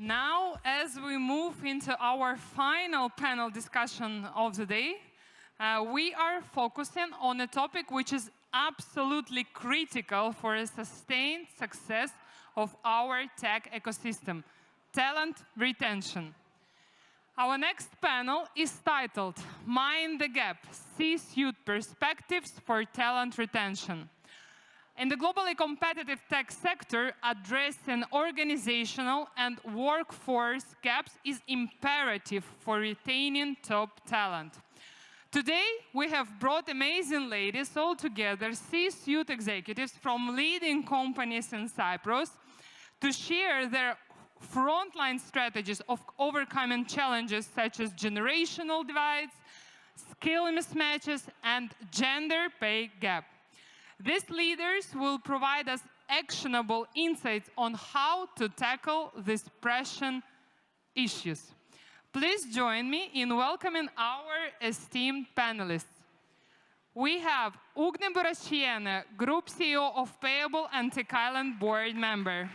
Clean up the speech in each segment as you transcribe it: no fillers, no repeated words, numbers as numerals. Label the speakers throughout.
Speaker 1: Now, as we move into our final panel discussion of the day, we are focusing on a topic which is absolutely critical for a sustained success of our tech ecosystem: talent retention. Our next panel is titled Mind the Gap: C-Suite Perspectives for Talent Retention. In the globally competitive tech sector, addressing organizational and workforce gaps is imperative for retaining top talent. Today, we have brought amazing ladies all together, C-suite executives from leading companies in Cyprus, to share their frontline strategies of overcoming challenges such as generational divides, skill mismatches, and gender pay gap. These leaders will provide us actionable insights on how to tackle these pressing issues. Please join me in welcoming our esteemed panelists. We have Ugne Buraciene, Group CEO of Payabl and TechIsland board member.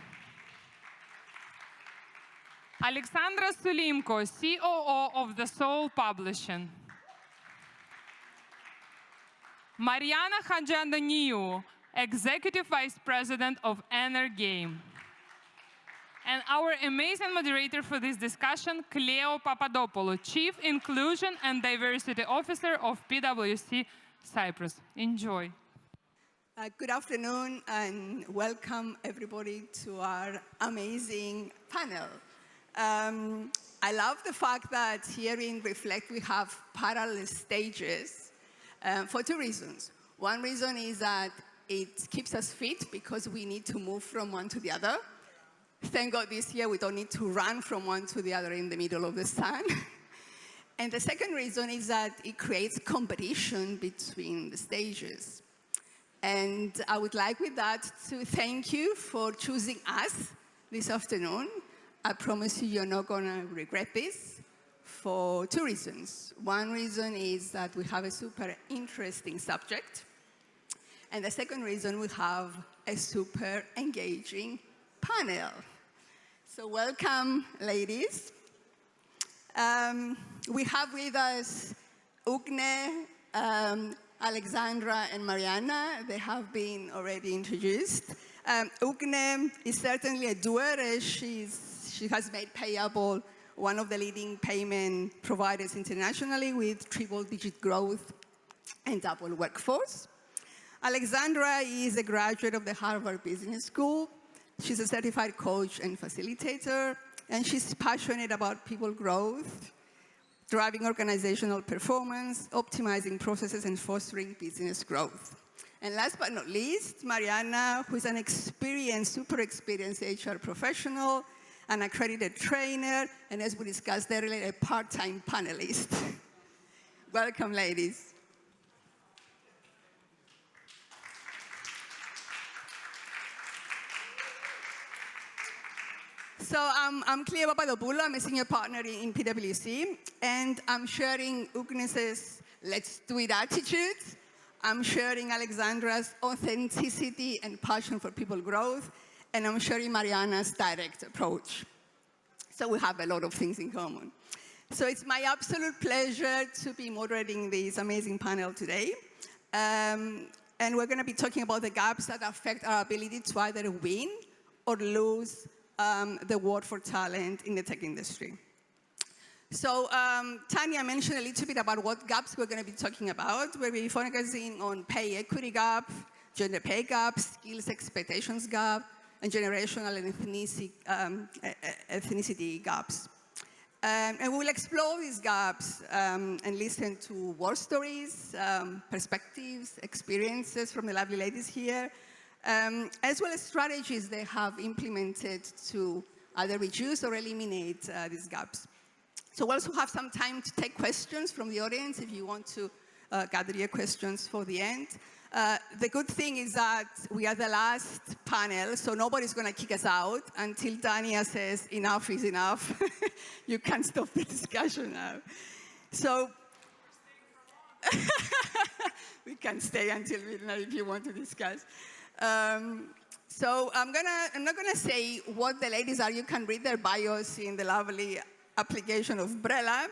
Speaker 1: Aleksandra Sulimko, COO of TheSoul Publishing. Marianna Hadjiantoniou, Executive Vice President of Energame. And our amazing moderator for this discussion, Cleo Papadopoulou, Chief Inclusion and Diversity Officer of PwC Cyprus. Enjoy.
Speaker 2: Good afternoon and welcome everybody to our amazing panel. I love the fact that here in Reflect we have parallel stages for two reasons. One reason is that it keeps us fit because we need to move from one to the other. Thank God this year we don't need to run from one to the other in the middle of the sun. And the second reason is that it creates competition between the stages. And I would like with that to thank you for choosing us this afternoon. I promise you, you're not going to regret this for two reasons. One reason is that we have a super interesting subject. And the second reason, we have a super engaging panel. So welcome, ladies. We have with us Ugne, Aleksandra, and Marianna. They have been already introduced. Ugne is certainly a doer. She has made Payabl one of the leading payment providers internationally with triple-digit growth and double workforce. Aleksandra is a graduate of the Harvard Business School. She's a certified coach and facilitator, and she's passionate about people growth, driving organizational performance, optimizing processes, and fostering business growth. And last but not least, Marianna, who is an experienced, super experienced HR professional, an accredited trainer, and as we discussed earlier, a part-time panelist. Welcome, ladies. So I'm Cleo Papadopoulou. I'm a senior partner in PwC, and I'm sharing Ugne's let's do it attitude. I'm sharing Aleksandra's authenticity and passion for people growth, and I'm sharing Marianna's direct approach. So we have a lot of things in common. So it's my absolute pleasure to be moderating this amazing panel today. And we're going to be talking about the gaps that affect our ability to either win or lose the war for talent in the tech industry. So Tanya mentioned a little bit about what gaps we're going to be talking about. We'll be focusing on pay equity gap, gender pay gap, skills expectations gap, and generational and ethnicity gaps. And we will explore these gaps and listen to war stories, perspectives, experiences from the lovely ladies here, as well as strategies they have implemented to either reduce or eliminate these gaps. So we'll also have some time to take questions from the audience if you want to gather your questions for the end. The good thing is that we are the last panel, so nobody's going to kick us out until Tanya says enough is enough. You can't stop the discussion now. So we can stay until midnight if you want to discuss. So I'm not gonna say what the ladies are. You can read their bios in the lovely application of Brella.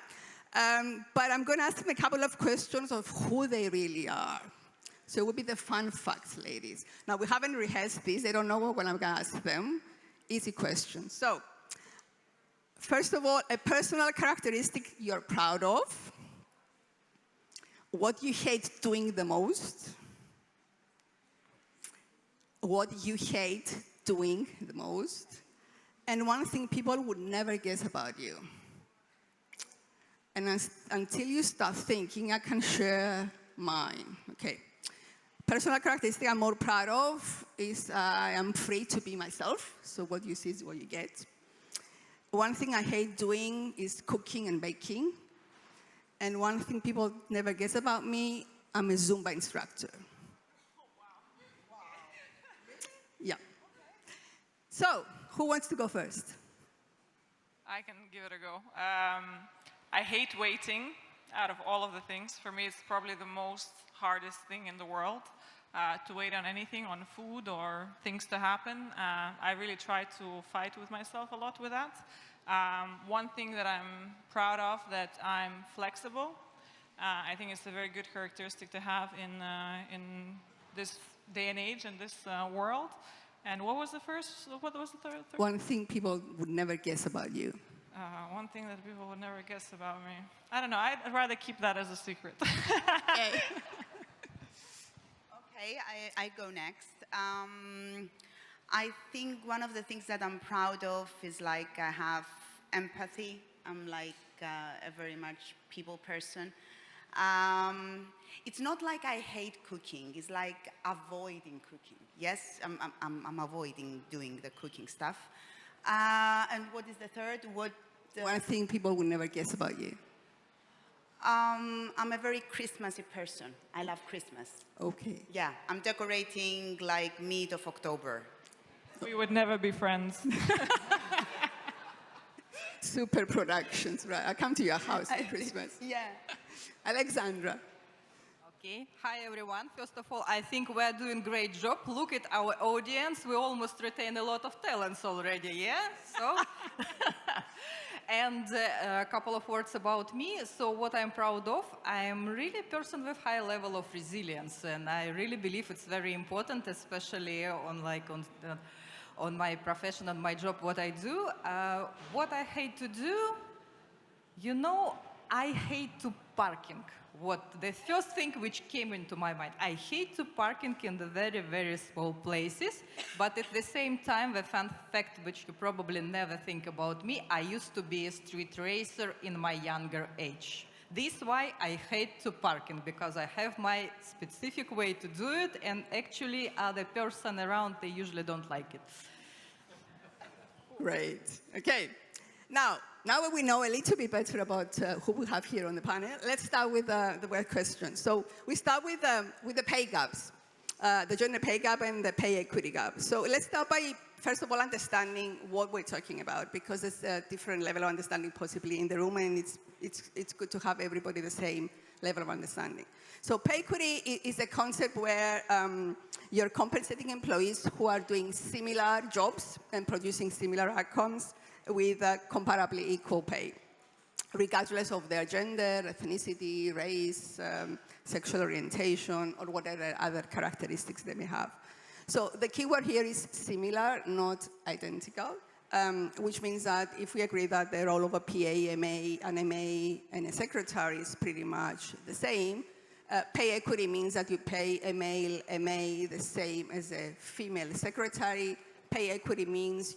Speaker 2: But I'm gonna ask them a couple of questions of who they really are. So it will be the fun facts, ladies. Now, we haven't rehearsed this. They don't know what I'm gonna ask them. Easy questions. So, first of all, a personal characteristic you're proud of. What you hate doing the most. What you hate doing the most. And one thing people would never guess about you. And until you start thinking, I can share mine. Okay. Personal characteristic I'm more proud of is I am free to be myself. So what you see is what you get. One thing I hate doing is cooking and baking. And one thing people never guess about me, I'm a Zumba instructor. Yeah. So, who wants to go first?
Speaker 3: I can give it a go. I hate waiting. Out of all of the things, for me, it's probably the most hardest thing in the world to wait on anything, on food or things to happen. I really try to fight with myself a lot with that. One thing that I'm proud of, that I'm flexible. I think it's a very good characteristic to have in this day and age, in this world. And what was the first? What was the third?
Speaker 2: One thing people would never guess about you.
Speaker 3: One thing that people would never guess about me. I don't know. I'd rather keep that as a secret.
Speaker 4: Okay. Okay, I go next. I think one of the things that I'm proud of is like I have empathy. I'm like a very much people person. It's not like I hate cooking. It's like avoiding cooking. Yes, I'm avoiding doing the cooking stuff. And what is the third?
Speaker 2: One thing people would never guess about you.
Speaker 4: I'm a very Christmassy person. I love Christmas.
Speaker 2: Okay.
Speaker 4: Yeah, I'm decorating like mid of October.
Speaker 3: We would never be friends.
Speaker 2: Super productions, right? I come to your house for Christmas.
Speaker 4: Yeah.
Speaker 2: Aleksandra.
Speaker 5: Okay. Hi, everyone. First of all, I think we're doing a great job. Look at our audience. We almost retain a lot of talents already, yeah? So, and a couple of words about me. So what I'm proud of, I'm really a person with high level of resilience, and I really believe it's very important, especially on my profession and my job, what I do. What I hate to do, you know, I hate to parking. The first thing which came into my mind, I hate to parking in the very, very small places, but at the same time, the fun fact which you probably never think about me, I used to be a street racer in my younger age. This is why I hate to parking, because I have my specific way to do it, and actually other person around, they usually don't like it.
Speaker 2: Great. Okay. Now that we know a little bit better about who we have here on the panel, let's start with the word questions. So we start with the pay gaps, the gender pay gap and the pay equity gap. So let's start by, first of all, understanding what we're talking about, because there's a different level of understanding possibly in the room, and it's good to have everybody the same level of understanding. So pay equity is a concept where you're compensating employees who are doing similar jobs and producing similar outcomes with comparably equal pay, regardless of their gender, ethnicity, race, sexual orientation, or whatever other characteristics they may have. So the key word here is similar, not identical, which means that if we agree that the role of a PA, MA, an MA, and a secretary is pretty much the same, pay equity means that you pay a male MA the same as a female secretary. Pay equity means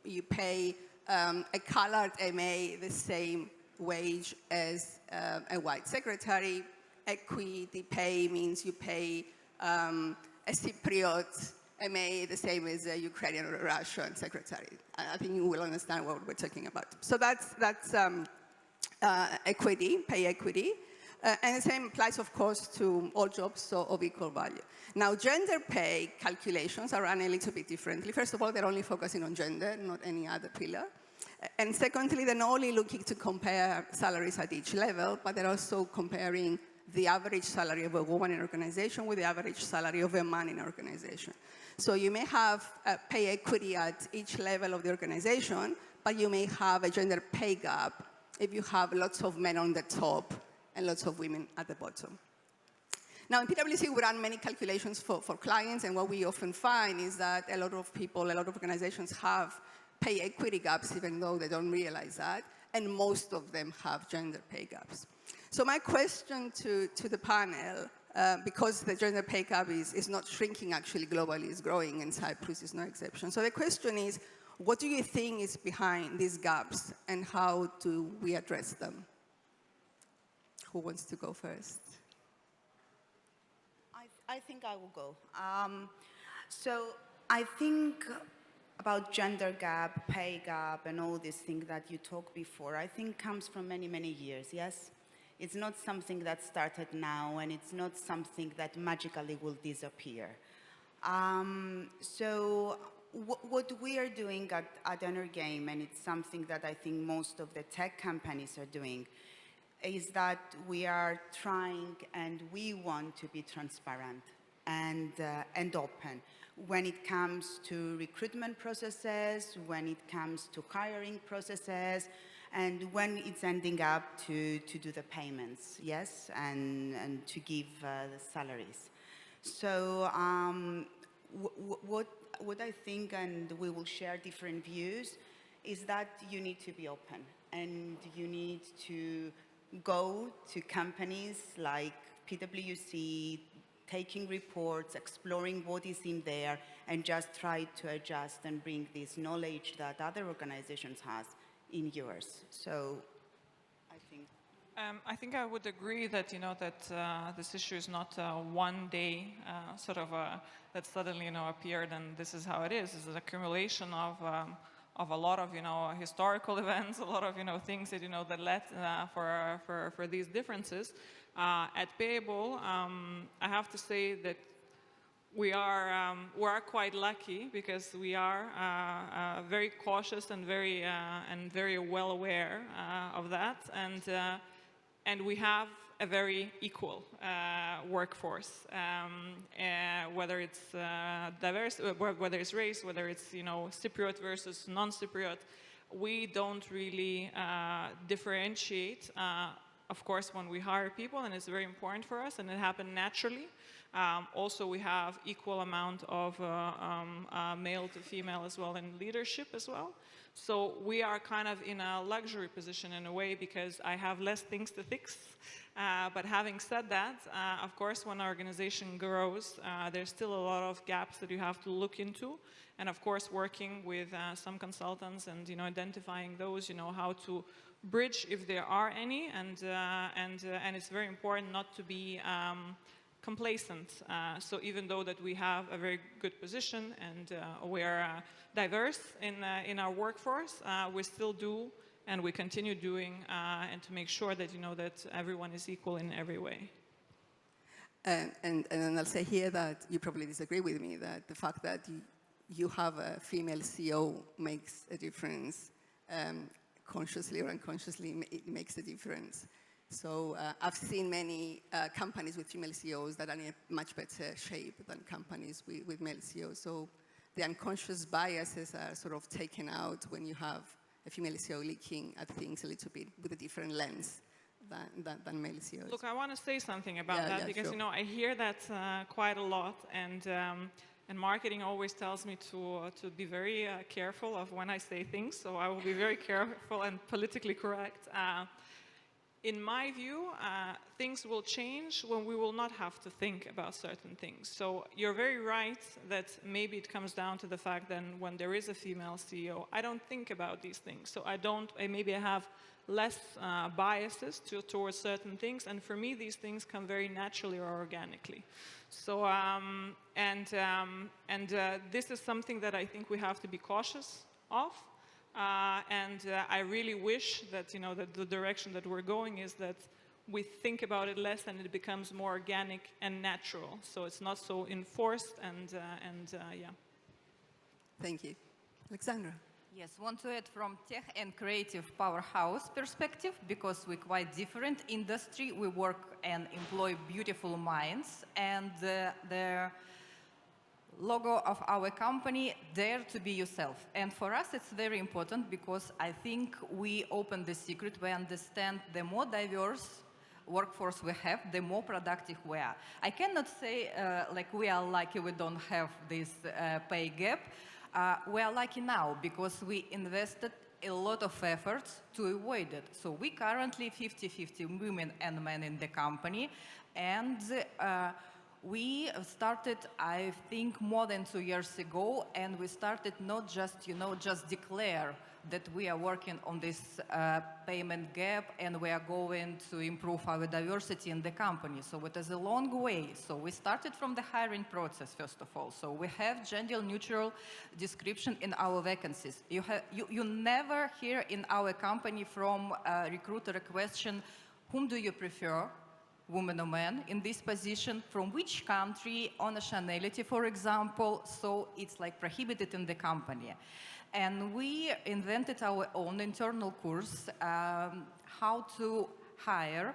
Speaker 2: you pay a colored MA the same wage as a white secretary. Equity pay means you pay a Cypriot MA the same as a Ukrainian or a Russian secretary. I think you will understand what we're talking about. So that's equity, pay equity. And the same applies, of course, to all jobs of equal value. Now, gender pay calculations are run a little bit differently. First of all, they're only focusing on gender, not any other pillar. And secondly, they're not only looking to compare salaries at each level, but they're also comparing the average salary of a woman in an organization with the average salary of a man in an organization. So you may have pay equity at each level of the organization, but you may have a gender pay gap if you have lots of men on the top and lots of women at the bottom. Now, in PwC, we run many calculations for clients, and what we often find is that a lot of people, a lot of organizations have pay equity gaps, even though they don't realize that, and most of them have gender pay gaps. So my question to the panel, because the gender pay gap is not shrinking actually globally, it's growing, and Cyprus is no exception. So the question is, what do you think is behind these gaps, and how do we address them? Who wants to go first?
Speaker 4: I think I will go. So I think about gender gap, pay gap, and all these things that you talked before, I think comes from many, many years, yes? It's not something that started now, and it's not something that magically will disappear. So what we are doing at Energame, and it's something that I think most of the tech companies are doing, is that we are trying and we want to be transparent and open when it comes to recruitment processes, when it comes to hiring processes, and when it's ending up to do the payments, yes, and to give the salaries. So what I think, and we will share different views, is that you need to be open, and you need to go to companies like PwC, taking reports, exploring what is in there, and just try to adjust and bring this knowledge that other organizations have in yours. So
Speaker 3: I think I would agree that this issue is not one day that suddenly appeared and this is how it is. It's an accumulation of a lot of historical events, a lot of things that that led for these differences. At payabl, I have to say that we are quite lucky because we are very cautious and very well aware of that, and we have a very equal workforce, whether it's diverse, whether it's race, whether it's Cypriot versus non-Cypriot. We don't really differentiate. Of course, when we hire people, and it's very important for us, and it happened naturally. Also, we have equal amount of male to female as well in leadership as well. So we are kind of in a luxury position in a way because I have less things to fix. But having said that, of course, when an organization grows, there's still a lot of gaps that you have to look into. And of course, working with some consultants and identifying those, how to bridge if there are any. And it's very important not to be complacent. So even though that we have a very good position and we're diverse in our workforce, we still do and we continue doing and to make sure that that everyone is equal in every way.
Speaker 2: And I'll say here that you probably disagree with me that the fact that you have a female CEO makes a difference, consciously or unconsciously, it makes a difference. So I've seen many companies with female CEOs that are in a much better shape than companies with male CEOs. So the unconscious biases are sort of taken out when you have a female CEO looking at things a little bit with a different lens than male CEOs.
Speaker 3: Look, I want to say something about that because
Speaker 2: sure.
Speaker 3: I hear that quite a lot, and marketing always tells me to be very careful of when I say things. So I will be very careful and politically correct. In my view, things will change when we will not have to think about certain things. So you're very right that maybe it comes down to the fact that when there is a female CEO, I don't think about these things. So maybe I have less biases towards certain things. And for me, these things come very naturally or organically. So, this is something that I think we have to be cautious of. I really wish that that the direction that we're going is that we think about it less and it becomes more organic and natural. So it's not so enforced and yeah.
Speaker 2: Thank you, Aleksandra.
Speaker 5: Yes, want to add from tech and creative powerhouse perspective, because we're quite different industry. We work and employ beautiful minds, and the logo of our company, dare to be yourself. And for us, it's very important because I think we open the secret. We understand the more diverse workforce we have, the more productive we are. I cannot say like we are lucky we don't have this pay gap. We are lucky now because we invested a lot of efforts to avoid it. So we currently 50-50 women and men in the company, and we started, I think, more than 2 years ago, and we started not just, just declare that we are working on this payment gap and we are going to improve our diversity in the company. So it is a long way. So we started from the hiring process, first of all. So we have gender neutral description in our vacancies. You never hear in our company from a recruiter a question, whom do you prefer? Woman or man in this position, from which country, or nationality, for example. So it's like prohibited in the company. And we invented our own internal course, how to hire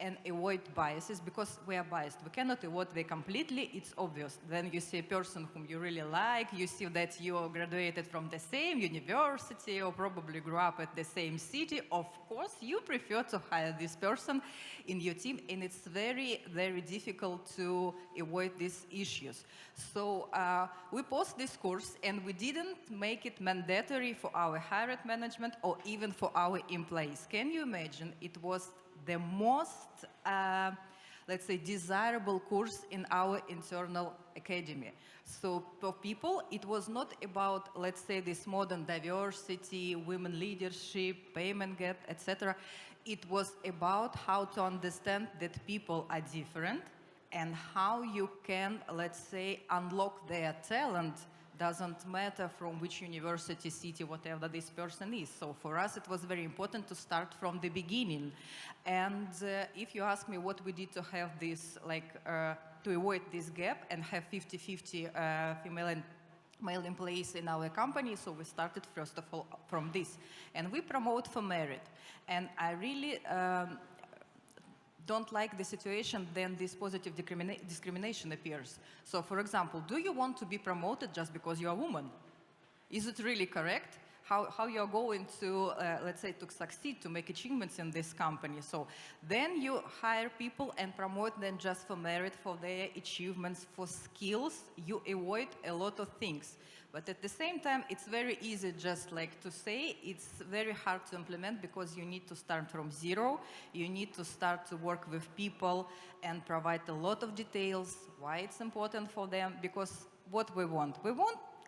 Speaker 5: and avoid biases, because we are biased. We cannot avoid them completely, it's obvious. Then you see a person whom you really like, you see that you graduated from the same university or probably grew up at the same city. Of course, you prefer to hire this person in your team, and it's very, very difficult to avoid these issues. So we post this course, and we didn't make it mandatory for our hired management or even for our employees. Can you imagine? It was the most, let's say, desirable course in our internal academy. So for people, it was not about, let's say, this modern diversity, women leadership, payment gap, etc. It was about how to understand that people are different and how you can, let's say, unlock their talent. Doesn't matter from which university, city, whatever this person is. So for us, it was very important to start from the beginning. And if you ask me what we did to have this, to avoid this gap and have 50-50 female and male employees in our company, so we started first of all from this. And we promote for merit. And I really don't like the situation, then this positive discrimination appears. So, for example, do you want to be promoted just because you're a woman? Is it really correct? How you're going to, let's say, to succeed, to make achievements in this company? So then you hire people and promote them just for merit, for their achievements, for skills. You avoid a lot of things. But at the same time, it's very easy just like to say, it's very hard to implement because you need to start from zero. You need to start to work with people and provide a lot of details, why it's important for them, because what we want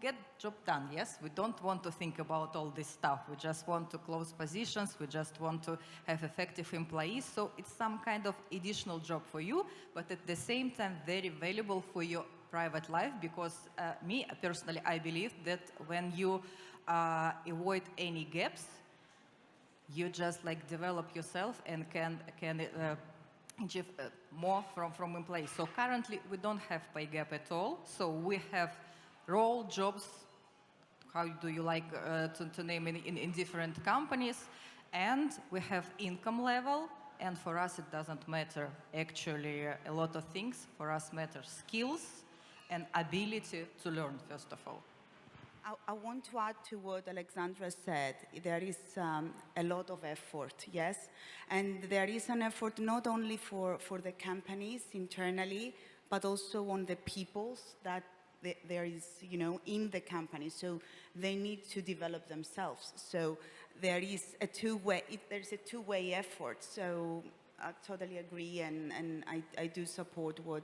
Speaker 5: get job done, yes? We don't want to think about all this stuff. We just want to close positions. We just want to have effective employees. So it's some kind of additional job for you, but at the same time, very valuable for your private life, because me, personally, I believe that when you avoid any gaps, you just like develop yourself and can achieve more from employees. So currently, we don't have pay gap at all. So we have role, jobs, how do you like to name it in different companies, and we have income level, and for us it doesn't matter actually a lot of things. For us matter skills and ability to learn, first of all.
Speaker 4: I want to add to what Aleksandra said. There is a lot of effort, yes? And there is an effort not only for the companies internally, but also on the peoples that there is, in the company. So they need to develop themselves. So there is a there's a two-way effort. So I totally agree, and I do support what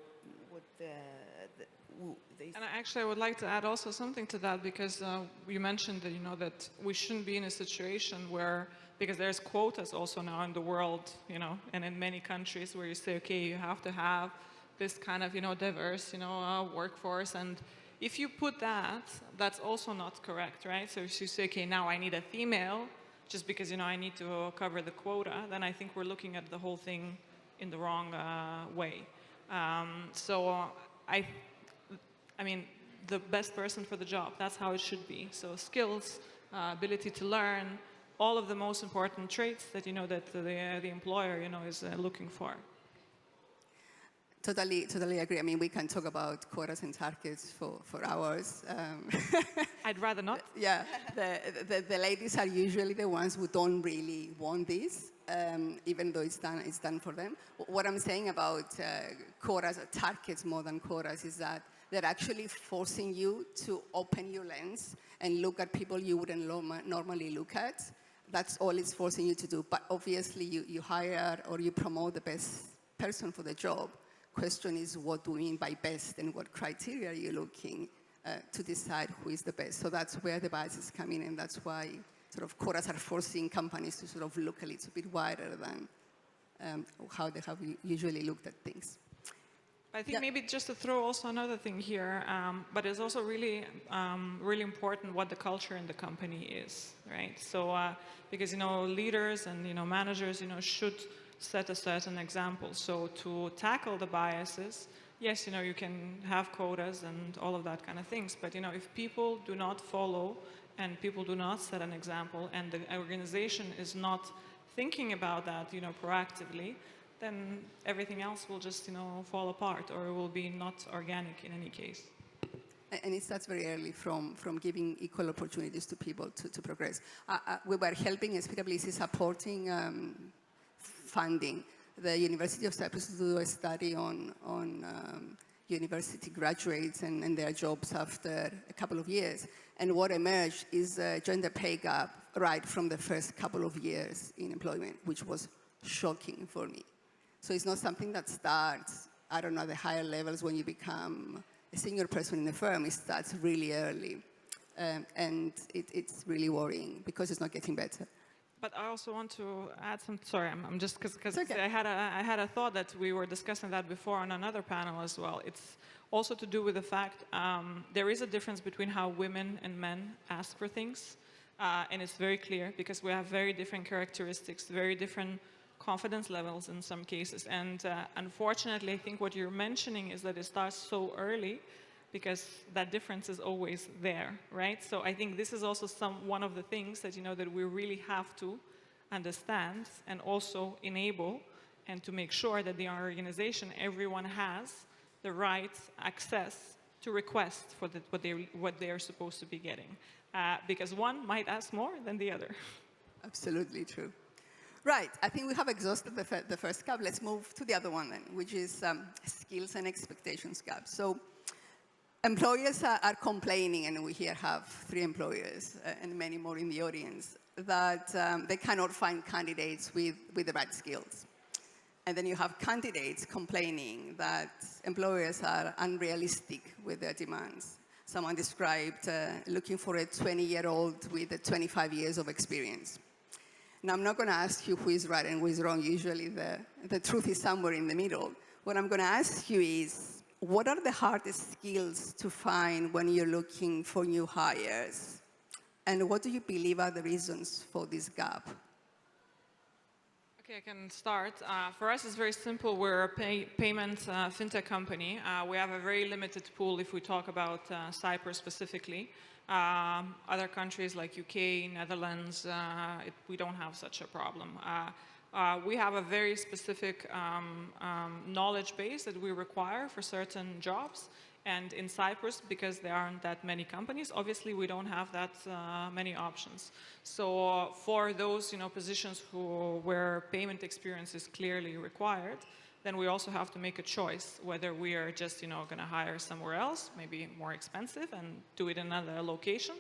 Speaker 3: and actually, I would like to add also something to that, because you mentioned that, that we shouldn't be in a situation where, because there's quotas also now in the world, and in many countries where you say, okay, you have to have this kind of, diverse, workforce. And if you put that, that's also not correct, right? So if you say, okay, now I need a female, just because, I need to cover the quota, then I think we're looking at the whole thing in the wrong way. I mean, the best person for the job, that's how it should be. So skills, ability to learn, all of the most important traits that that the employer is looking for.
Speaker 2: Totally agree. I mean, we can talk about quotas and targets for hours.
Speaker 3: I'd rather not.
Speaker 2: Yeah, the ladies are usually the ones who don't really want this, even though it's done for them. What I'm saying about quotas or targets more than quotas is that they're actually forcing you to open your lens and look at people you wouldn't normally look at. That's all it's forcing you to do. But obviously, you hire or you promote the best person for the job. Question is, what do we mean by best, and what criteria are you looking to decide who is the best? So that's where the biases come in, and that's why sort of quotas are forcing companies to sort of look a little bit wider than how they have usually looked at things.
Speaker 3: I think maybe just to throw also another thing here, but it's also really, really important what the culture in the company is, right? So because leaders and managers should set a certain example. So to tackle the biases, yes, you can have quotas and all of that kind of things, but if people do not follow and people do not set an example and the organization is not thinking about that, proactively, then everything else will just, fall apart, or it will be not organic in any case.
Speaker 2: And it starts very early from giving equal opportunities to people to progress. We were helping, as PwC, supporting funding the University of Cyprus to do a study on university graduates and their jobs after a couple of years. And what emerged is a gender pay gap right from the first couple of years in employment, which was shocking for me. So it's not something that starts, I don't know, the higher levels when you become a senior person in the firm. It starts really early. And it's really worrying because it's not getting better.
Speaker 3: But I also want to add some, sorry, I'm just, because
Speaker 2: okay.
Speaker 3: I had a thought that we were discussing that before on another panel as well. It's also to do with the fact there is a difference between how women and men ask for things. And it's very clear because we have very different characteristics, very different confidence levels in some cases. And unfortunately, I think what you're mentioning is that it starts so early because that difference is always there, right? So I think this is also one of the things that, that we really have to understand and also enable and to make sure that in our organization, everyone has the right access to request for what they are supposed to be getting. Because one might ask more than the other.
Speaker 2: Absolutely true. Right, I think we have exhausted the first gap. Let's move to the other one then, which is skills and expectations gap. So employers are complaining, and we here have 3 employers and many more in the audience, that they cannot find candidates with the right skills. And then you have candidates complaining that employers are unrealistic with their demands. Someone described looking for a 20-year-old with 25 years of experience. Now, I'm not going to ask you who is right and who is wrong. Usually the truth is somewhere in the middle. What I'm going to ask you is, what are the hardest skills to find when you're looking for new hires? And what do you believe are the reasons for this gap?
Speaker 3: Okay, I can start. For us, it's very simple. We're a payment fintech company. We have a very limited pool if we talk about Cyprus specifically. Other countries like UK, Netherlands, we don't have such a problem. We have a very specific knowledge base that we require for certain jobs. And in Cyprus, because there aren't that many companies, obviously we don't have that many options. So for those positions where payment experience is clearly required, then we also have to make a choice whether we are just going to hire somewhere else, maybe more expensive, and do it in another location,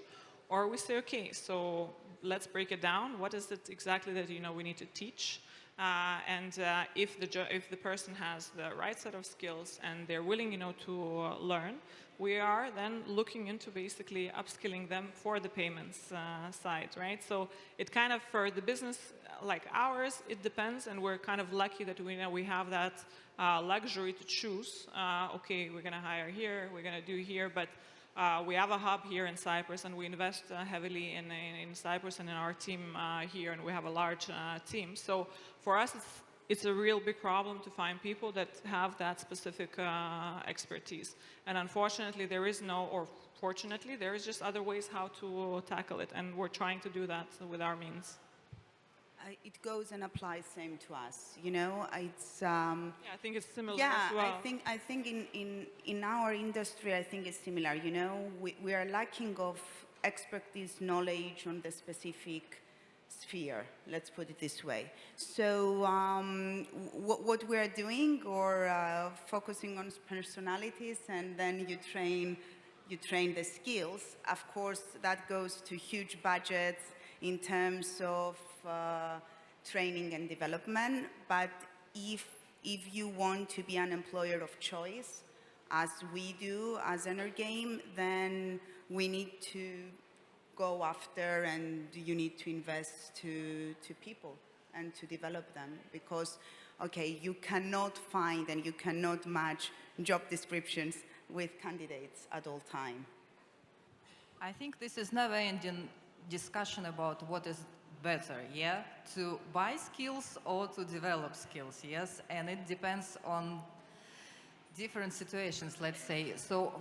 Speaker 3: or we say, okay, so let's break it down. What is it exactly that we need to teach? If the person has the right set of skills and they're willing to learn, we are then looking into basically upskilling them for the payments side, right? So it kind of, for the business like ours, it depends, and we're kind of lucky that we have that luxury to choose. Okay, we're going to hire here, we're going to do here, but we have a hub here in Cyprus, and we invest heavily in Cyprus and in our team here, and we have a large team. So for us, it's a real big problem to find people that have that specific expertise. And unfortunately, there is no, or fortunately, there is just other ways how to tackle it, and we're trying to do that with our means.
Speaker 4: It goes and applies same to us, you know. It's
Speaker 3: Yeah, I think it's similar
Speaker 4: yeah,
Speaker 3: as well.
Speaker 4: I think in our industry, I think it's similar. You know, we are lacking of expertise, knowledge on the specific sphere. Let's put it this way. So what we are doing, or focusing on personalities, and then you train the skills. Of course, that goes to huge budgets in terms of training and development. But if you want to be an employer of choice, as we do as Energame, then we need to go after, and you need to invest to people and to develop them. Because, okay, you cannot find and you cannot match job descriptions with candidates at all time.
Speaker 5: I think this is never-ending discussion about what is better, yeah? To buy skills or to develop skills, yes? And it depends on different situations, let's say. So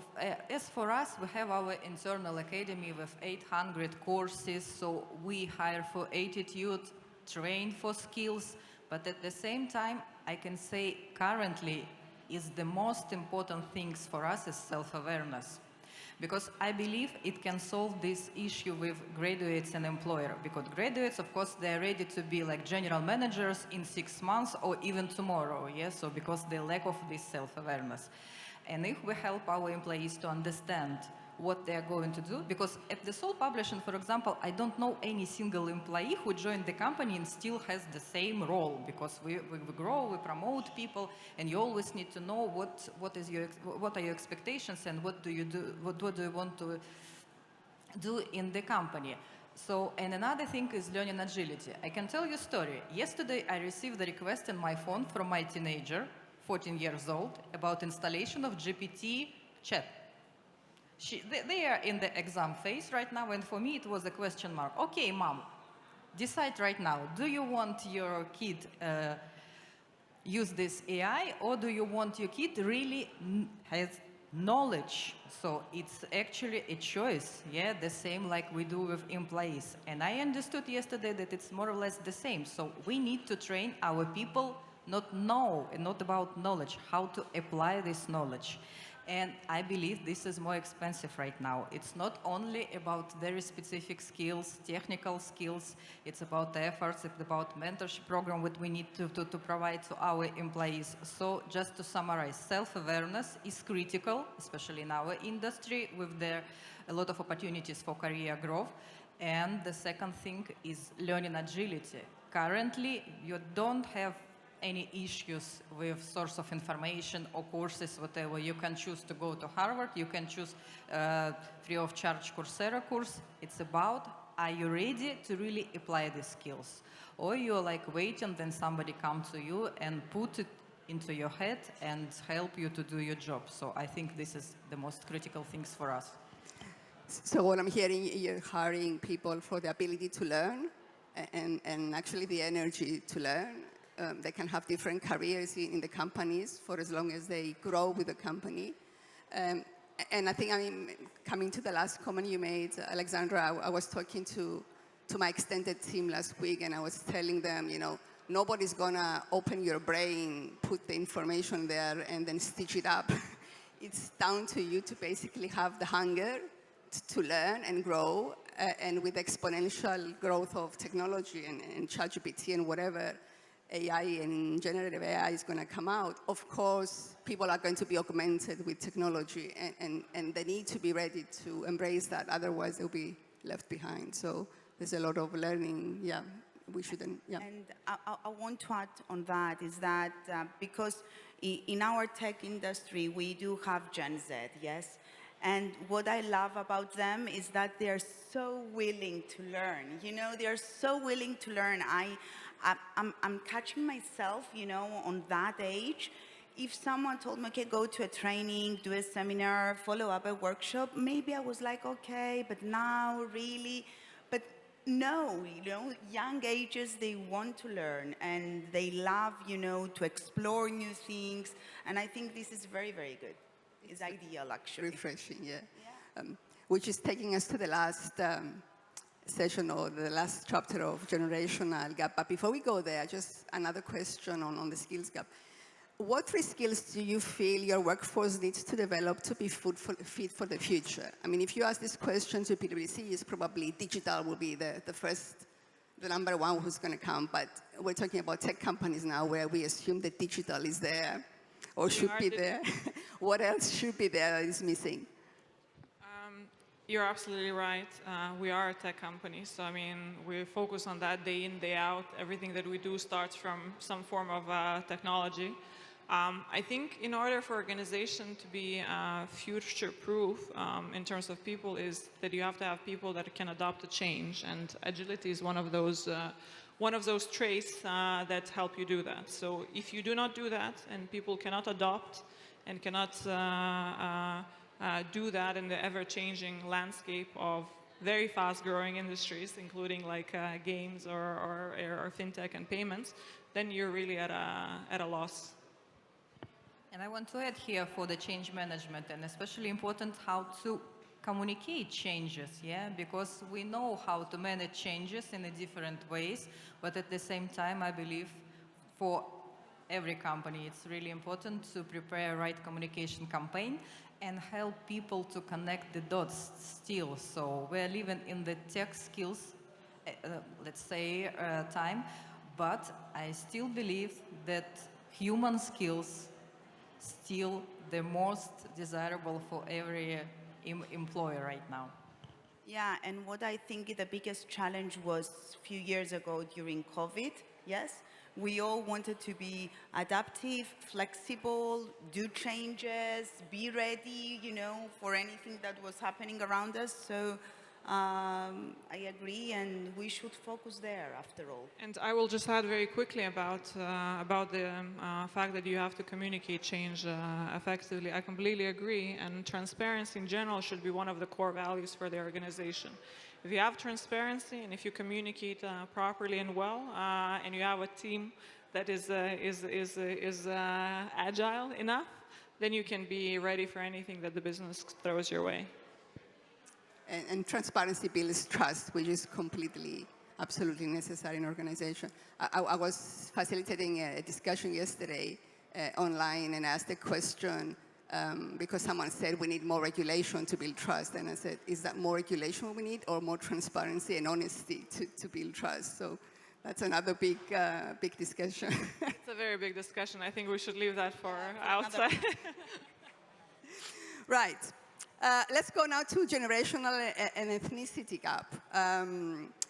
Speaker 5: as for us, we have our internal academy with 800 courses, so we hire for attitude, train for skills, but at the same time, I can say currently is the most important things for us is self-awareness. Because I believe it can solve this issue with graduates and employer. Because graduates, of course, they're ready to be like general managers in 6 months or even tomorrow, yes? So because they lack of this self-awareness. And if we help our employees to understand what they're going to do, because at TheSoul Publishing, for example, I don't know any single employee who joined the company and still has the same role, because we grow, we promote people, and you always need to know what are your expectations and what do you want to do in the company. So, and another thing is learning agility. I can tell you a story. Yesterday, I received a request in my phone from my teenager, 14 years old, about installation of GPT chat. They are in the exam phase right now, and for me it was a question mark. Okay, mom, decide right now. Do you want your kid use this AI, or do you want your kid really has knowledge? So it's actually a choice, yeah, the same like we do with employees. And I understood yesterday that it's more or less the same. So we need to train our people not about knowledge, how to apply this knowledge. And I believe this is more expensive right now. It's not only about very specific skills, technical skills, it's about the efforts, it's about mentorship program that we need to provide to our employees. So just to summarize, self-awareness is critical, especially in our industry, with a lot of opportunities for career growth. And the second thing is learning agility. Currently, you don't have any issues with source of information or courses, whatever. You can choose to go to Harvard, you can choose free of charge Coursera course. It's about, are you ready to really apply these skills? Or you're like waiting, then somebody comes to you and put it into your head and help you to do your job. So I think this is the most critical things for us.
Speaker 2: So what I'm hearing, you're hiring people for the ability to learn and actually the energy to learn. They can have different careers in the companies for as long as they grow with the company. And I think, coming to the last comment you made, Aleksandra, I was talking to my extended team last week, and I was telling them, nobody's gonna open your brain, put the information there, and then stitch it up. It's down to you to basically have the hunger to learn and grow, and with exponential growth of technology and ChatGPT and whatever, AI and generative AI is going to come out. Of course, people are going to be augmented with technology, and they need to be ready to embrace that. Otherwise, they'll be left behind. So there's a lot of learning. Yeah, we shouldn't. Yeah.
Speaker 4: And I want to add on that is that because in our tech industry, we do have Gen Z, yes? And what I love about them is that they're so willing to learn. They're so willing to learn. I'm catching myself, on that age. If someone told me, okay, go to a training, do a seminar, follow up a workshop, maybe I was like, okay, but now really, but no, young ages, they want to learn and they love, to explore new things. And I think this is very, very good. It's ideal, actually.
Speaker 2: Refreshing, yeah. which is taking us to the last session or the last chapter of generational gap. But before we go there, just another question on the skills gap. What 3 skills do you feel your workforce needs to develop to be fit for the future? I mean, if you ask this question to PwC, it's probably digital will be the number 1 who's going to come. But we're talking about tech companies now where we assume that digital is there or should be there. What else should be there that is missing?
Speaker 3: You're absolutely right. We are a tech company, so I mean, we focus on that day in, day out. Everything that we do starts from some form of technology. I think in order for organization to be future-proof in terms of people is that you have to have people that can adopt to change, and agility is one of those traits that help you do that. So if you do not do that, and people cannot adopt and cannot do that in the ever-changing landscape of very fast-growing industries, including like games or fintech and payments, then you're really at a loss.
Speaker 5: And I want to add here for the change management, and especially important how to communicate changes, yeah? Because we know how to manage changes in a different ways, but at the same time, I believe for every company, it's really important to prepare a right communication campaign and help people to connect the dots still. So we're living in the tech skills, let's say, time, but I still believe that human skills still the most desirable for every employer right now.
Speaker 4: Yeah, and what I think the biggest challenge was a few years ago during COVID, yes? We all wanted to be adaptive, flexible, do changes, be ready, you know, for anything that was happening around us. So I agree, and we should focus there after all.
Speaker 3: And I will just add very quickly about the fact that you have to communicate change effectively. I completely agree, and transparency in general should be one of the core values for the organization. If you have transparency and if you communicate properly and well, and you have a team that is agile enough, then you can be ready for anything that the business throws your way.
Speaker 2: And transparency builds trust, which is completely, absolutely necessary in organization. I was facilitating a discussion yesterday online and asked a question because someone said we need more regulation to build trust. And I said, is that more regulation we need or more transparency and honesty to build trust? So that's another big discussion.
Speaker 3: It's a very big discussion. I think we should leave that for outside.
Speaker 2: Right. Let's go now to generational and ethnicity gap.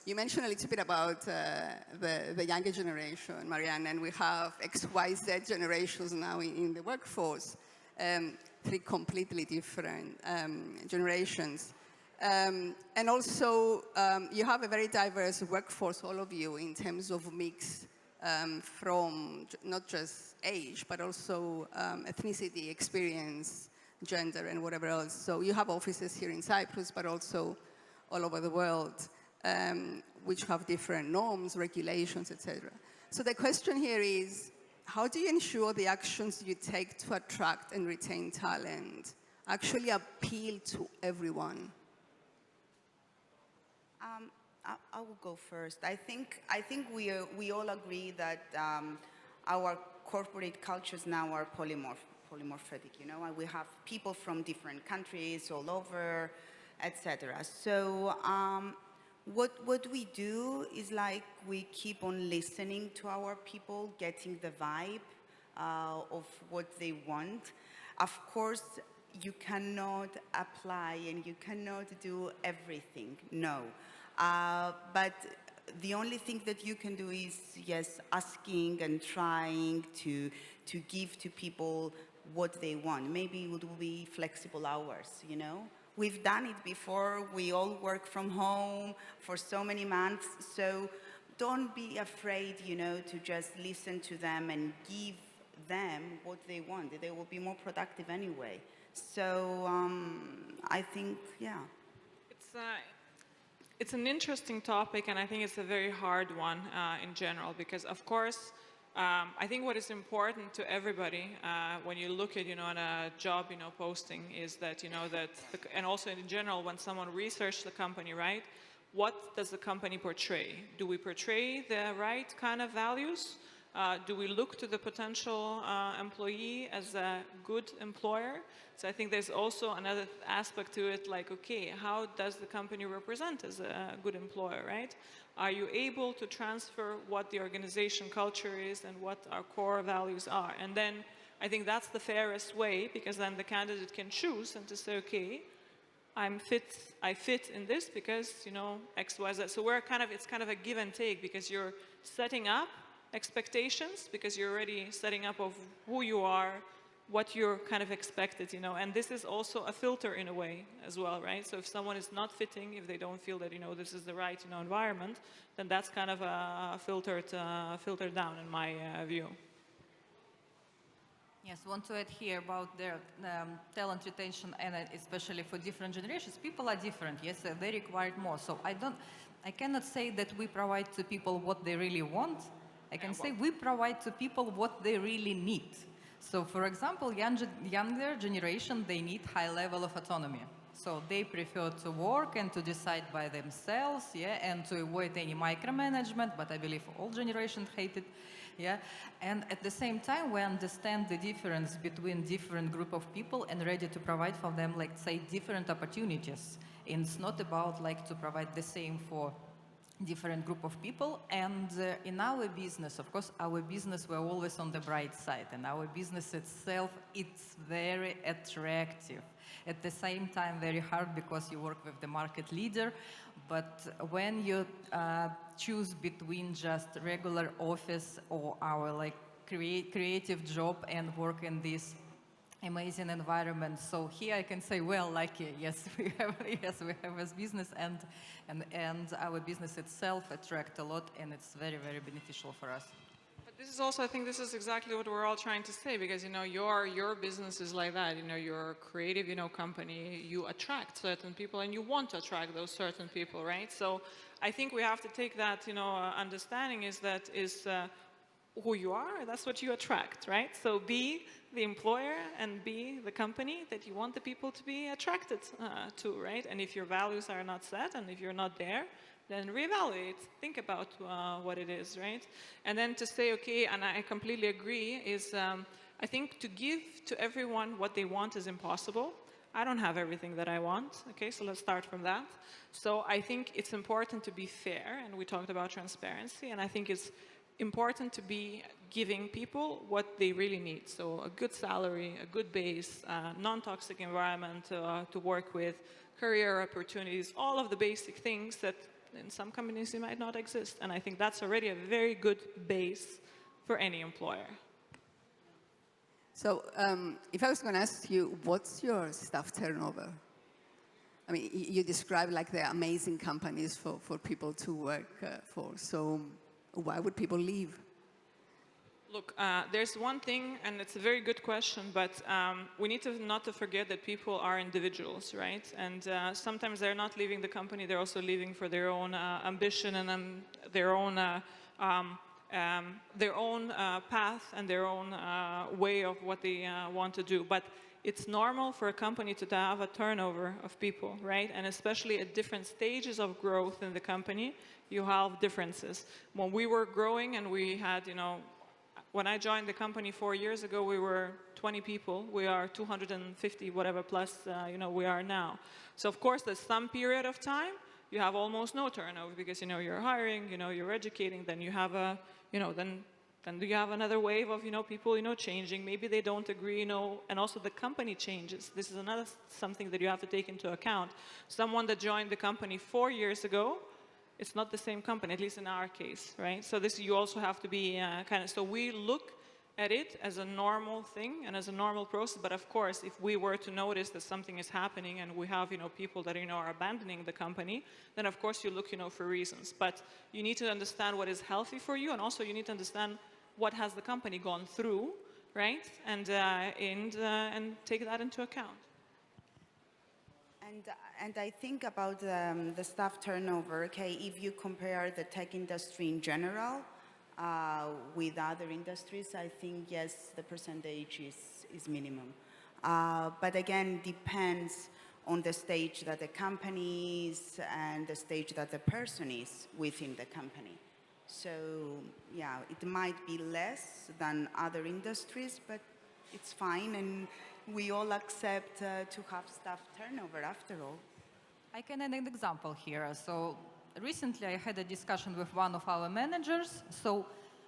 Speaker 2: You mentioned a little bit about the younger generation, Marianna, and we have XYZ generations now in the workforce, 3 completely different generations. And also, you have a very diverse workforce, all of you, in terms of mix from not just age, but also ethnicity, experience, gender, and whatever else. So you have offices here in Cyprus, but also all over the world, which have different norms, regulations, etc. So the question here is, how do you ensure the actions you take to attract and retain talent actually appeal to everyone?
Speaker 4: I will go first. I think we all agree that our corporate cultures now are polymorphic, you know, we have people from different countries all over, etc. So what we do is like we keep on listening to our people, getting the vibe of what they want. Of course, you cannot apply and you cannot do everything, no. But the only thing that you can do is, yes, asking and trying to give to people what they want. Maybe it will be flexible hours, you know? We've done it before. We all work from home for so many months. So don't be afraid, you know, to just listen to them and give them what they want. They will be more productive anyway. So I think, yeah.
Speaker 3: It's an interesting topic, and I think it's a very hard one in general, because of course, I think what is important to everybody when you look at, on a job, posting is that, and also in general, when someone researches the company, right? What does the company portray? Do we portray the right kind of values? Do we look to the potential employee as a good employer? So I think there's also another aspect to it, like, okay, how does the company represent as a good employer, right? Are you able to transfer what the organization culture is and what our core values are? And then I think that's the fairest way, because then the candidate can choose and to say, okay, I fit in this because, X, Y, Z. So it's kind of a give and take, because you're setting up expectations, because you're already setting up of who you are, what you're kind of expected, and this is also a filter in a way as well, right? So if someone is not fitting, if they don't feel that, this is the right, environment, then that's kind of a filtered down in my view.
Speaker 5: Yes, want to add here about their talent retention, and especially for different generations. People are different, yes, they require more. So I cannot say that we provide to people what they really want. I can say we provide to people what they really need. So, for example, younger generation, they need high level of autonomy. So they prefer to work and to decide by themselves, yeah, and to avoid any micromanagement, but I believe all generations hate it, yeah. And at the same time, we understand the difference between different group of people and ready to provide for them, like, say, different opportunities. And it's not about, like, to provide the same for different group of people. And in our business, of course, our business, we're always on the bright side, and our business itself, it's very attractive. At the same time, very hard, because you work with the market leader. But when you choose between just regular office or our, like, creative job and work in this amazing environment. So here I can say, well, like, yes, we have this business, and our business itself attract a lot, and it's very, very beneficial for us.
Speaker 3: But this is also, I think this is exactly what we're all trying to say, because, your business is like that, you're a creative, company, you attract certain people, and you want to attract those certain people, right? So I think we have to take that, understanding is who you are, that's what you attract, right? So be the employer and be the company that you want the people to be attracted to, right? And if your values are not set and if you're not there, then reevaluate, think about what it is, right? And then to say, okay, and I completely agree, is I think to give to everyone what they want is impossible. I don't have everything that I want, okay, so let's start from that. So I think it's important to be fair, and we talked about transparency, and I think it's important to be giving people what they really need. So a good salary, a good base, non-toxic environment to work with, career opportunities, all of the basic things that in some companies they might not exist. And I think that's already a very good base for any employer.
Speaker 2: So if I was going to ask you, what's your staff turnover? I mean, you describe, like, the amazing companies for people to work for. So why would people leave?
Speaker 3: Look, there's one thing, and it's a very good question, but we need to not to forget that people are individuals, right? And sometimes they're not leaving the company, they're also leaving for their own ambition and their own path and their own way of what they want to do. But it's normal for a company to have a turnover of people, right? And especially at different stages of growth in the company, you have differences. When we were growing and we had, when I joined the company 4 years ago, we were 20 people. We are 250, whatever, plus, we are now. So, of course, there's some period of time, you have almost no turnover because, you're hiring, you're educating, then you have a, then you have another wave of, people, changing. Maybe they don't agree, and also the company changes. This is another something that you have to take into account. Someone that joined the company 4 years ago, it's not the same company, at least in our case, right? So this, you also have to be so we look at it as a normal thing and as a normal process. But of course, if we were to notice that something is happening and we have, people that, are abandoning the company, then of course you look, for reasons. But you need to understand what is healthy for you, and also you need to understand what has the company gone through, right? And take that into account.
Speaker 4: And I think about the staff turnover, okay, if you compare the tech industry in general, With other industries, I think, yes, the percentage is minimum. But again, depends on the stage that the company is and the stage that the person is within the company. So, yeah, it might be less than other industries, but it's fine, and we all accept to have staff turnover after all.
Speaker 5: I can add an example here. So recently I had a discussion with one of our managers. So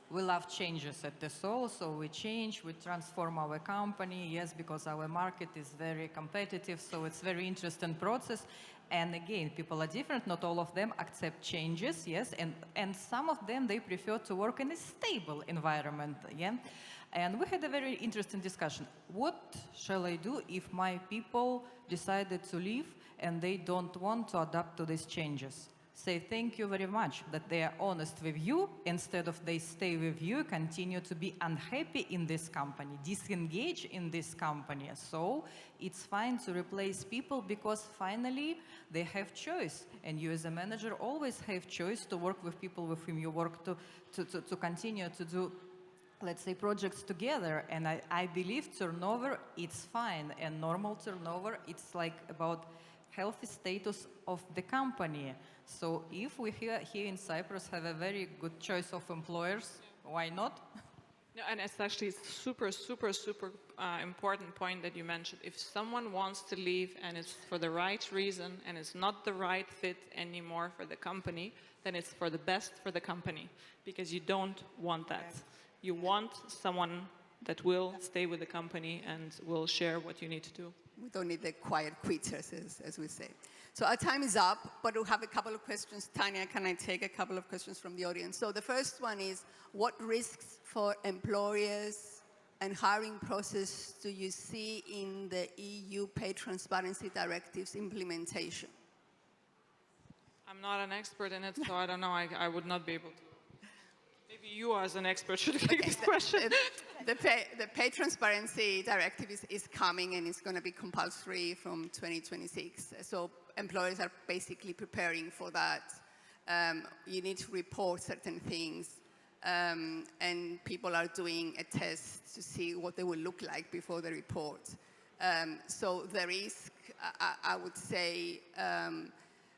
Speaker 5: we love changes at TheSoul, so we change, we transform our company, yes, because our market is very competitive, so it's very interesting process. And again, people are different, not all of them accept changes, yes, and some of them, they prefer to work in a stable environment, yeah? And we had a very interesting discussion. What shall I do if my people decided to leave and they don't want to adapt to these changes? Say thank you very much that they are honest with you, instead of they stay with you, continue to be unhappy in this company, disengage in this company. So it's fine to replace people because finally they have choice. And you as a manager always have choice to work with people with whom you work to continue to do, let's say, projects together. And I believe turnover, it's fine. And normal turnover, it's like about healthy status of the company. So if we here in Cyprus have a very good choice of employers, why not?
Speaker 3: No, and it's actually super important point that you mentioned. If someone wants to leave and it's for the right reason and it's not the right fit anymore for the company, then it's for the best for the company, because you don't want that. Yes. You want someone that will stay with the company and will share what you need to do.
Speaker 2: We don't need the quiet quitters, as we say. So our time is up, but we'll have a couple of questions. Tanya, can I take a couple of questions from the audience? So the first one is, what risks for employers and hiring process do you see in the EU Pay Transparency Directive's implementation?
Speaker 3: I'm not an expert in it, so I don't know. I would not be able to. Maybe you as an expert should take this question.
Speaker 2: The Pay Transparency Directive is coming, and it's going to be compulsory from 2026. So employers are basically preparing for that. You need to report certain things, and people are doing a test to see what they will look like before they report. So the risk, I would say,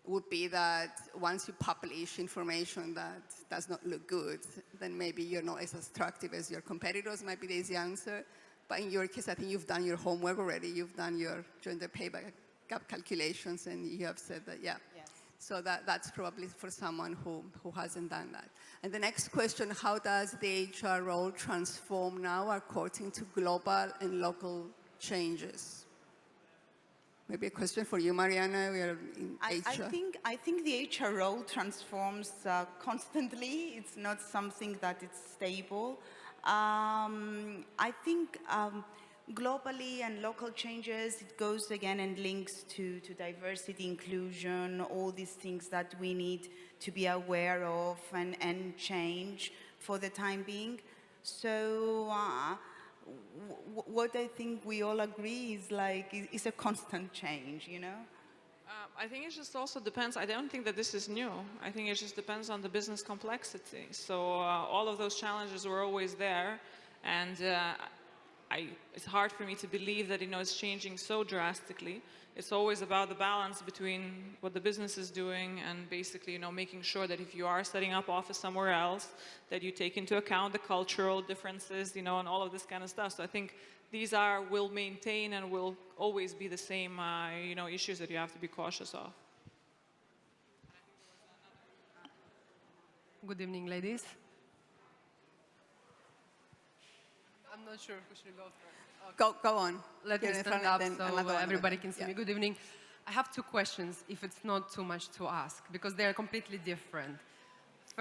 Speaker 2: would be that once you publish information that does not look good, then maybe you're not as attractive as your competitors, might be the easy answer. But in your case, I think you've done your homework already. You've done your gender pay gap calculations, and you have said that, yeah. Yes. So that's probably for someone who hasn't done that. And the next question, how does the HR role transform now according to global and local changes? Maybe a question for you, Marianna. We are in HR.
Speaker 4: I think the HR role transforms constantly. It's not something that is stable. I think globally and local changes, it goes again and links to diversity, inclusion, all these things that we need to be aware of and change for the time being. So what I think we all agree is is a constant change, you know?
Speaker 3: I think it just also depends. I don't think that this is new. I think it just depends on the business complexity. So all of those challenges were always there, and it's hard for me to believe that it's changing so drastically. It's always about the balance between what the business is doing and basically making sure that if you are setting up office somewhere else, that you take into account the cultural differences, and all of this kind of stuff. So I think these will maintain and will always be the same issues that you have to be cautious of.
Speaker 6: Good evening, ladies. I'm not sure who should go first.
Speaker 2: Okay. Go on.
Speaker 6: Let me stand up so everybody can see me. Good evening. I have two questions, if it's not too much to ask, because they're completely different.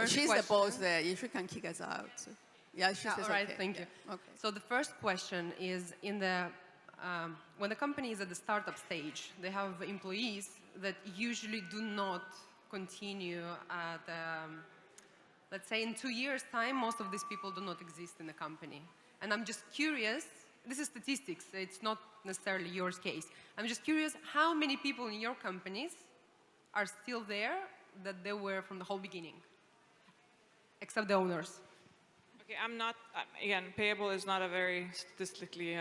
Speaker 2: She's the boss there. You can kick us out. So. Yeah, she's
Speaker 6: all right,
Speaker 2: okay.
Speaker 6: Thank you.
Speaker 2: Yeah. Okay.
Speaker 6: So the first question is, when the company is at the startup stage, they have employees that usually do not continue at, let's say in 2 years' time, most of these people do not exist in the company. And I'm just curious, this is statistics, it's not necessarily your case. I'm just curious, how many people in your companies are still there that they were from the whole beginning, except the owners?
Speaker 3: Okay, I'm not, again, Payable is not a very statistically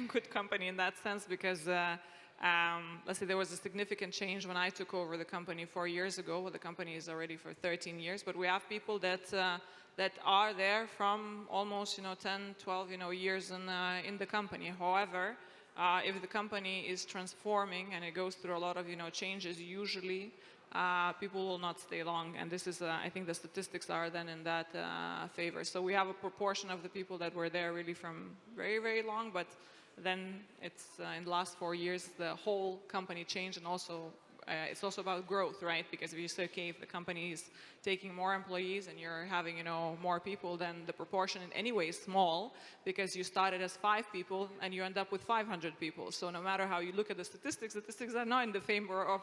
Speaker 3: good company in that sense because, let's say there was a significant change when I took over the company 4 years ago. Well, the company is already for 13 years, but we have people that are there from almost, 10, 12, years in the company. However, if the company is transforming and it goes through a lot of, changes, usually people will not stay long, and this is, I think the statistics are then in that favor. So we have a proportion of the people that were there really from very, very long, but then it's in the last 4 years, the whole company changed, and also it's also about growth, right? Because if you say, okay, if the company is taking more employees and you're having, more people, then the proportion in any way is small because you started as 5 people and you end up with 500 people. So no matter how you look at the statistics are not in the favor of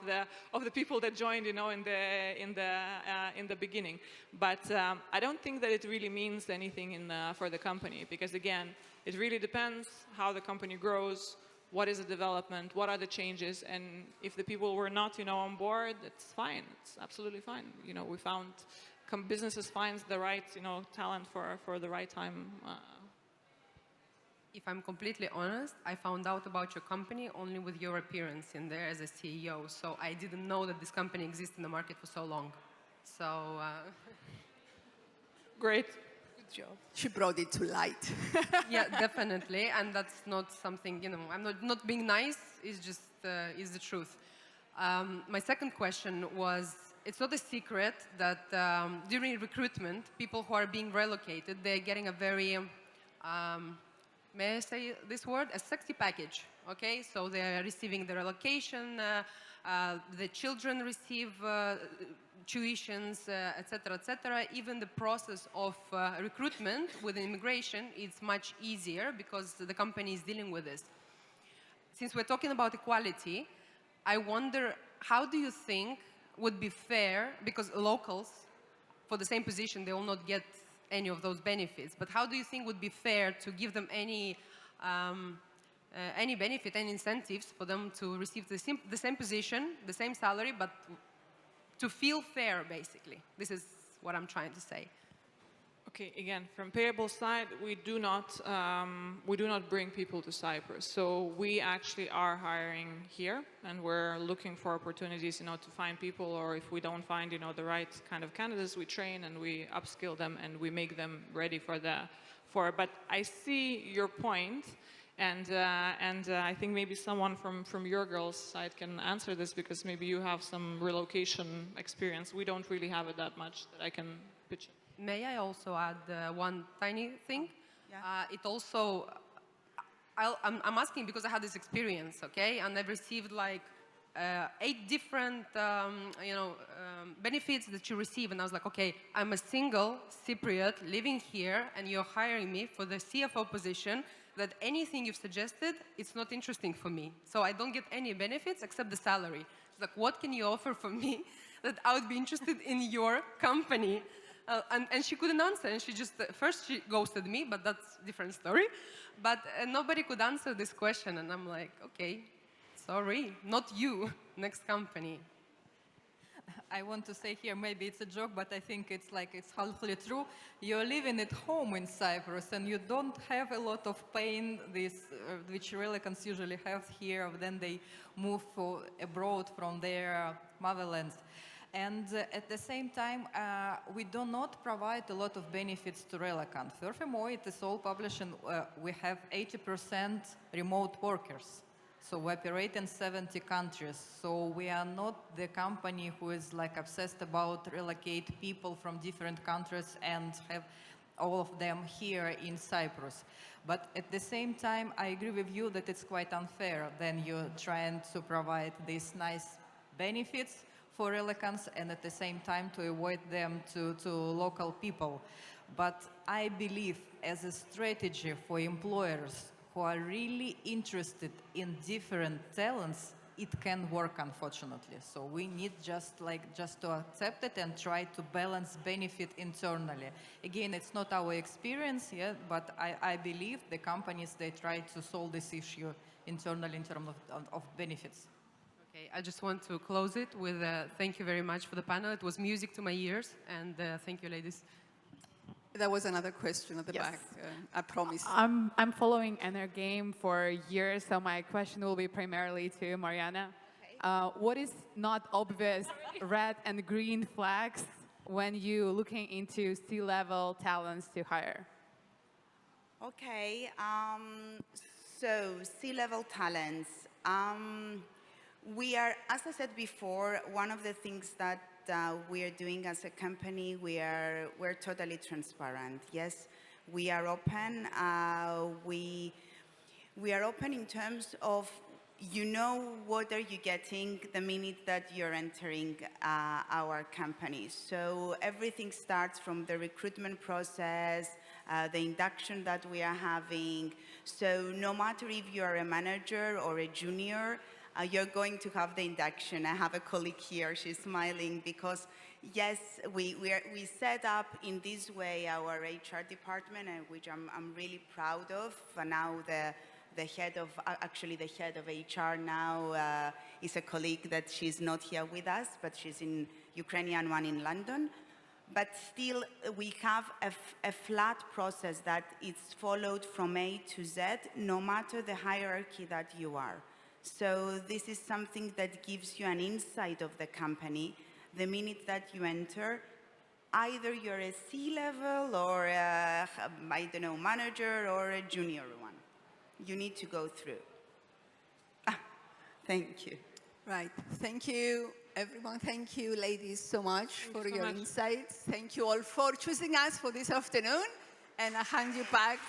Speaker 3: the people that joined, in the beginning. But I don't think that it really means anything for the company because again, it really depends how the company grows. What is the development? What are the changes? And if the people were not, on board, it's fine. It's absolutely fine. We found businesses finds the right, talent for the right time.
Speaker 6: If I'm completely honest, I found out about your company only with your appearance in there as a CEO. So I didn't know that this company exists in the market for so long. So
Speaker 3: Great.
Speaker 2: Job. She brought it to light.
Speaker 6: Yeah, definitely, and that's not something, I'm not being nice, it's just is the truth. My second question was, it's not a secret that during recruitment, people who are being relocated, they're getting a very, may I say this word, a sexy package, okay? So they're receiving the relocation, the children receive tuitions, etc., etc. Even the process of recruitment with immigration is much easier because the company is dealing with this. Since we're talking about equality, I wonder, how do you think would be fair, because locals, for the same position, they will not get any of those benefits, but how do you think would be fair to give them any benefit, any incentives for them to receive the same position, the same salary, but to feel fair, basically? This is what I'm trying to say.
Speaker 3: Okay, again, from Payable side, we do not bring people to Cyprus. So we actually are hiring here, and we're looking for opportunities, to find people, or if we don't find, the right kind of candidates, we train and we upskill them and we make them ready for. But I see your point. And I think maybe someone from your girls' side can answer this because maybe you have some relocation experience. We don't really have it that much that I can pitch in.
Speaker 6: May I also add one tiny thing?
Speaker 4: Yeah.
Speaker 6: It also, I'm asking because I had this experience, okay? And I've received like 8 different, benefits that you receive. And I was like, okay, I'm a single Cypriot living here and you're hiring me for the CFO position, that anything you've suggested, it's not interesting for me. So I don't get any benefits except the salary. It's like, what can you offer for me that I would be interested in your company? And she couldn't answer, and she just, first she ghosted me, but that's a different story. But nobody could answer this question, and I'm like, okay, sorry, not you, next company.
Speaker 5: I want to say here, maybe it's a joke, but I think it's halfly true. You're living at home in Cyprus, and you don't have a lot of pain, which relicants usually have here. Then they move abroad from their motherlands. And at the same time, we do not provide a lot of benefits to relicants. Furthermore, at TheSoul Publishing, we have 80% remote workers. So we operate in 70 countries. So we are not the company who is obsessed about relocate people from different countries and have all of them here in Cyprus. But at the same time, I agree with you that it's quite unfair. Then you're trying to provide these nice benefits for relicants and at the same time to avoid them to local people. But I believe as a strategy for employers who are really interested in different talents, it can work, unfortunately. So we need just to accept it and try to balance benefit internally. Again, it's not our experience yet, but I believe the companies, they try to solve this issue internally in terms of benefits.
Speaker 6: Okay, I just want to close it with thank you very much for the panel. It was music to my ears, and thank you, ladies.
Speaker 2: There was another question at the
Speaker 7: Yes.
Speaker 2: back, I promise.
Speaker 7: I'm following Energame for years, so my question will be primarily to Marianna. What is not obvious red and green flags when you looking into C-level talents to hire?
Speaker 4: Okay, so C-level talents. We are, as I said before, one of the things that we are doing as a company, we're totally transparent. Yes, we are open. We are open in terms of, you know, what are you getting the minute that you're entering our company. So everything starts from the recruitment process, the induction that we are having. So no matter if you're a manager or a junior, you're going to have the induction. I have a colleague here, she's smiling, because yes, we set up in this way our HR department, which I'm really proud of. Now the head of HR now is a colleague that she's not here with us, but she's in Ukrainian one in London. But still, we have a flat process that is followed from A to Z, no matter the hierarchy that you are. So this is something that gives you an insight of the company. The minute that you enter, either you're a C-level or a, I don't know, manager or a junior one. You need to go through. Thank you.
Speaker 2: Right. Thank you, everyone. Thank you, ladies, so much for your insights. Thank you all for choosing us for this afternoon. And I hand you back